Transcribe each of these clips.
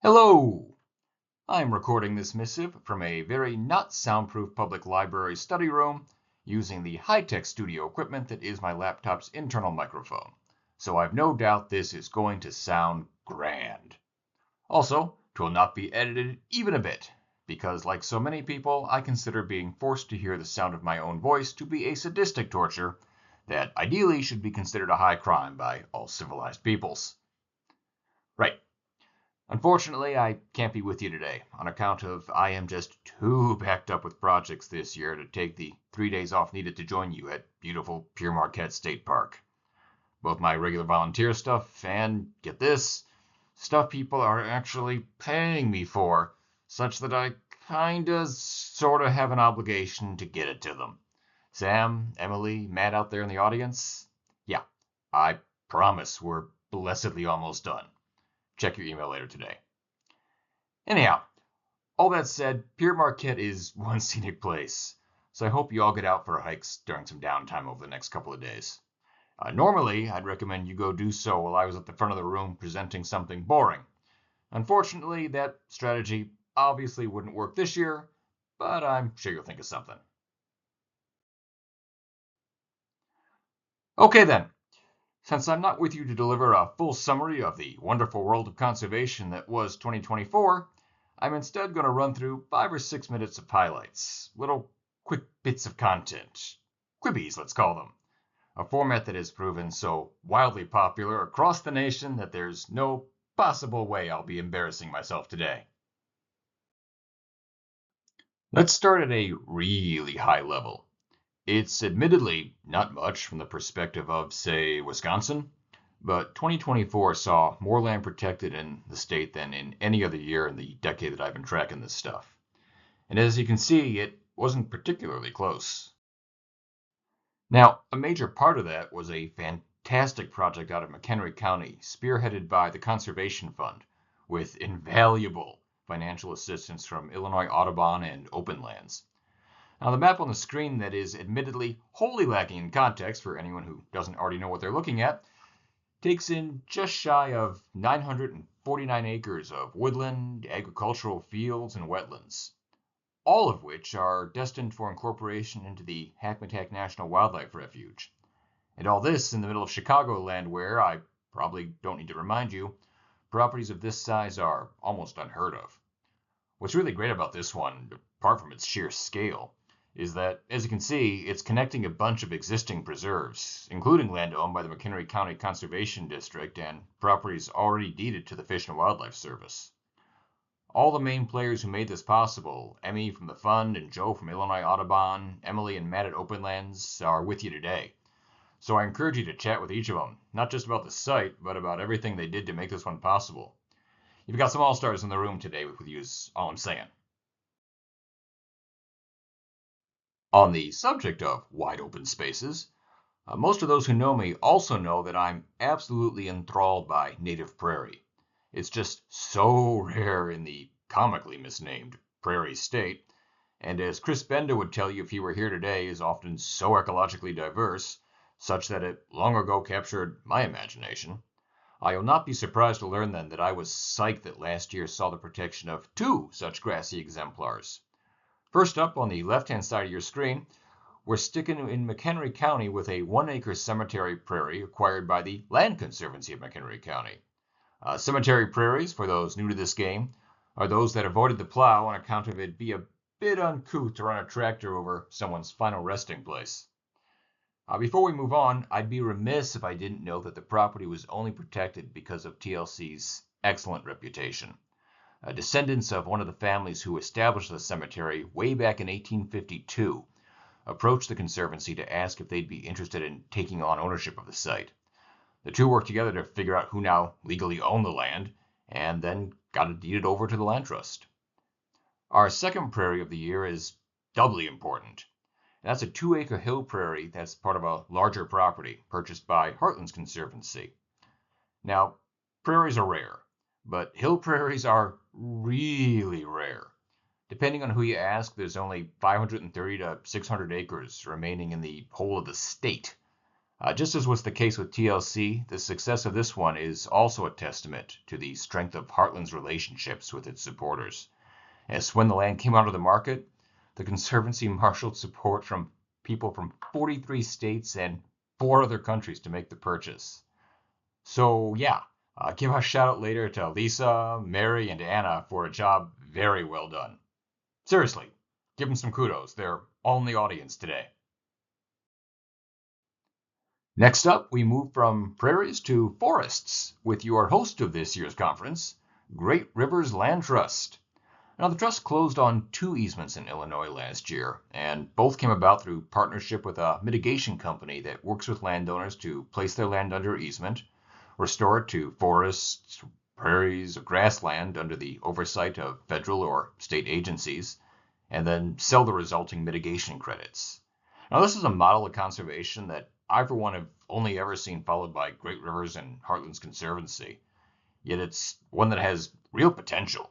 Hello! I'm recording this missive from a very not soundproof public library study room using the high-tech studio equipment that is my laptop's internal microphone, so I've no doubt this is going to sound grand. Also, 'twill not be edited even a bit, because like so many people, I consider being forced to hear the sound of my own voice to be a sadistic torture that ideally should be considered a high crime by all civilized peoples. Right. Unfortunately, I can't be with you today on account of I am just too backed up with projects this year to take the 3 days off needed to join you at beautiful Pure Marquette State Park. Both my regular volunteer stuff and, get this, stuff people are actually paying me for, such that I kinda sorta have an obligation to get it to them. Sam, Emily, Matt out there in the audience? Yeah, I promise we're blessedly almost done. Check your email later today. Anyhow, all that said, Pure Marquette is one scenic place, so I hope you all get out for hikes during some downtime over the next couple of days. Normally, I'd recommend you go do so while I was at the front of the room presenting something boring. Unfortunately, that strategy obviously wouldn't work this year, but I'm sure you'll think of something. Okay then, since I'm not with you to deliver a full summary of the wonderful world of conservation that was 2024, I'm instead going to run through 5 or 6 minutes of highlights, little quick bits of content. Quibbies, let's call them. A format that has proven so wildly popular across the nation that there's no possible way I'll be embarrassing myself today. Let's start at a really high level. It's admittedly not much from the perspective of, say, Wisconsin, but 2024 saw more land protected in the state than in any other year in the decade that I've been tracking this stuff. And as you can see, it wasn't particularly close. Now, a major part of that was a fantastic project out of McHenry County, spearheaded by the Conservation Fund, with invaluable financial assistance from Illinois Audubon and Open Lands. Now, the map on the screen that is admittedly wholly lacking in context for anyone who doesn't already know what they're looking at takes in just shy of 949 acres of woodland, agricultural fields, and wetlands, all of which are destined for incorporation into the Hackmatack National Wildlife Refuge. And all this in the middle of Chicagoland where, I probably don't need to remind you, properties of this size are almost unheard of. What's really great about this one, apart from its sheer scale, is that, as you can see, it's connecting a bunch of existing preserves, including land owned by the McHenry County Conservation District and properties already deeded to the Fish and Wildlife Service. All the main players who made this possible, Emmy from the Fund and Joe from Illinois Audubon, Emily and Matt at Open Lands, are with you today. So I encourage you to chat with each of them, not just about the site, but about everything they did to make this one possible. You've got some all-stars in the room today with you is all I'm saying. On the subject of wide open spaces, most of those who know me also know that I'm absolutely enthralled by native prairie. It's just so rare in the comically misnamed prairie state, and as Chris Bender would tell you if he were here today, is often so ecologically diverse, such that it long ago captured my imagination. I'll not be surprised to learn then that I was psyched that last year saw the protection of 2 such grassy exemplars. First up on the left-hand side of your screen, we're sticking in McHenry County with a 1-acre cemetery prairie acquired by the Land Conservancy of McHenry County. Cemetery prairies, for those new to this game, are those that avoided the plow on account of it be a bit uncouth to run a tractor over someone's final resting place. Before we move on, I'd be remiss if I didn't note that the property was only protected because of TLC's excellent reputation. Descendants of one of the families who established the cemetery way back in 1852 approached the Conservancy to ask if they'd be interested in taking on ownership of the site. The two worked together to figure out who now legally owned the land, and then got it deeded over to the Land Trust. Our second prairie of the year is doubly important. That's a 2-acre hill prairie that's part of a larger property purchased by Heartland's Conservancy. Now, prairies are rare, but hill prairies are really rare. Depending on who you ask, there's only 530 to 600 acres remaining in the whole of the state. Just as was the case with TLC, the success of this one is also a testament to the strength of Heartland's relationships with its supporters. As when the land came onto the market, the Conservancy marshaled support from people from 43 states and 4 other countries to make the purchase. So yeah, give a shout out later to Lisa, Mary, and Anna for a job very well done. Seriously, give them some kudos. They're all in the audience today. Next up, we move from prairies to forests with your host of this year's conference, Great Rivers Land Trust. Now, the trust closed on 2 easements in Illinois last year, and both came about through partnership with a mitigation company that works with landowners to place their land under easement, restore it to forests, prairies, or grassland under the oversight of federal or state agencies, and then sell the resulting mitigation credits. Now, this is a model of conservation that I, for one, have only ever seen followed by Great Rivers and Heartland's Conservancy, yet it's one that has real potential.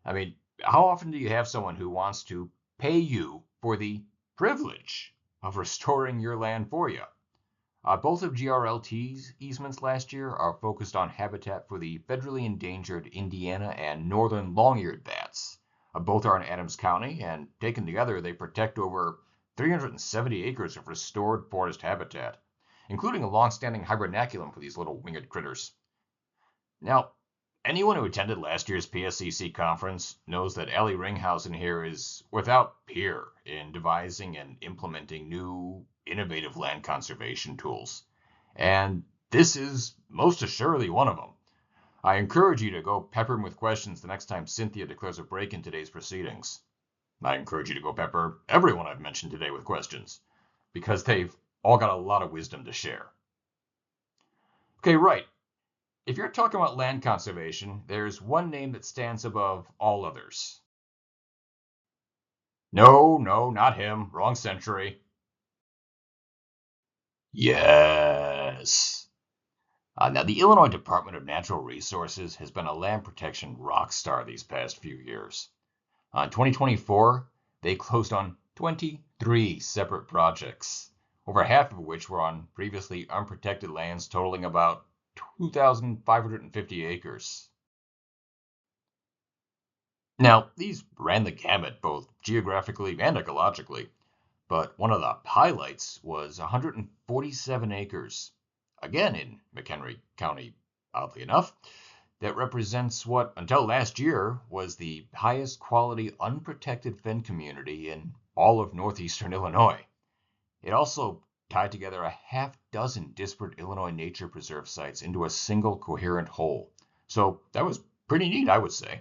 I mean, how often do you have someone who wants to pay you for the privilege of restoring your land for you? Both of GRLT's easements last year are focused on habitat for the federally endangered Indiana and northern long-eared bats. Both are in Adams County, and taken together, they protect over 370 acres of restored forest habitat, including a long-standing hibernaculum for these little winged critters. Now, anyone who attended last year's PSCC conference knows that Allie Ringhausen here is without peer in devising and implementing new, innovative land conservation tools. And this is most assuredly one of them. I encourage you to go pepper him with questions the next time Cynthia declares a break in today's proceedings. I encourage you to go pepper everyone I've mentioned today with questions, because they've all got a lot of wisdom to share. Okay, right. If you're talking about land conservation, there's one name that stands above all others. No, not him. Wrong century. Yes. Now, the Illinois Department of Natural Resources has been a land protection rock star these past few years. In 2024, they closed on 23 separate projects, over half of which were on previously unprotected lands totaling about 2,550 acres. Now, these ran the gamut both geographically and ecologically, but one of the highlights was 147 acres, again in McHenry County, oddly enough, that represents what, until last year, was the highest quality unprotected fen community in all of northeastern Illinois. It also tied together a half dozen disparate Illinois nature preserve sites into a single coherent whole. So that was pretty neat, I would say.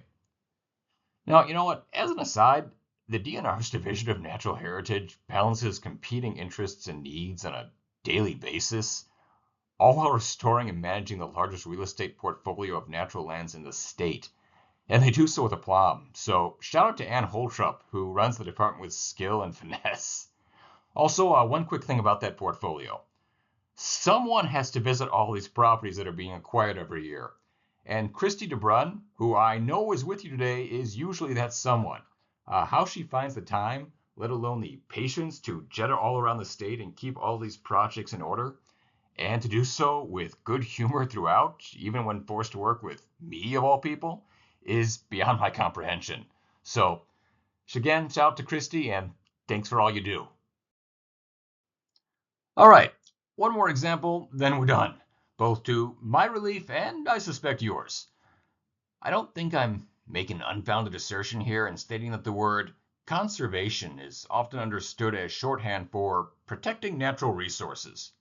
Now, you know what? As an aside, the DNR's Division of Natural Heritage balances competing interests and needs on a daily basis, all while restoring and managing the largest real estate portfolio of natural lands in the state. And they do so with aplomb. So shout out to Ann Holtrup, who runs the department with skill and finesse. Also, one quick thing about that portfolio. Someone has to visit all these properties that are being acquired every year. And Christy DeBrun, who I know is with you today, is usually that someone. How she finds the time, let alone the patience to jet all around the state and keep all these projects in order, and to do so with good humor throughout, even when forced to work with me of all people, is beyond my comprehension. So, again, shout out to Christy, and thanks for all you do. All right, one more example, then we're done, both to my relief and I suspect yours. I don't think I'm making an unfounded assertion here in stating that the word conservation is often understood as shorthand for protecting natural resources.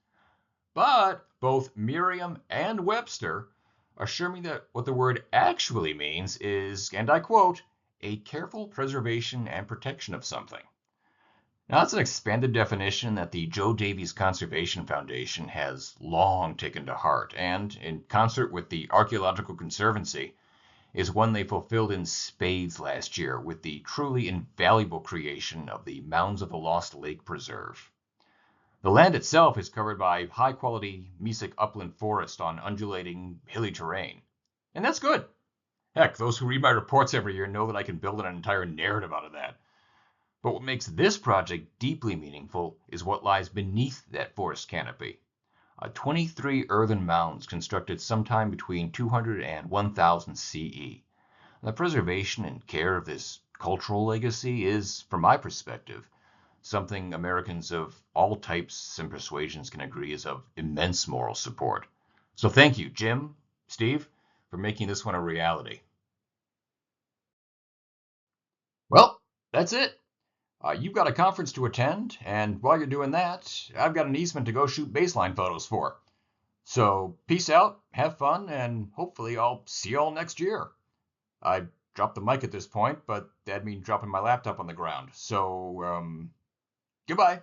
But both Merriam and Webster assure me that what the word actually means is, and I quote, a careful preservation and protection of something. Now, that's an expanded definition that the Joe Davies Conservation Foundation has long taken to heart, and, in concert with the Archaeological Conservancy, is one they fulfilled in spades last year with the truly invaluable creation of the Mounds of the Lost Lake Preserve. The land itself is covered by high-quality mesic upland forest on undulating, hilly terrain. And that's good. Heck, those who read my reports every year know that I can build an entire narrative out of that. But what makes this project deeply meaningful is what lies beneath that forest canopy. 23 earthen mounds constructed sometime between 200 and 1000 CE. The preservation and care of this cultural legacy is, from my perspective, something Americans of all types and persuasions can agree is of immense moral support. So thank you, Jim, Steve, for making this one a reality. Well, that's it. You've got a conference to attend, and while you're doing that, I've got an easement to go shoot baseline photos for. So peace out, have fun, and hopefully I'll see you all next year. I dropped the mic at this point, but that'd mean dropping my laptop on the ground. So, goodbye.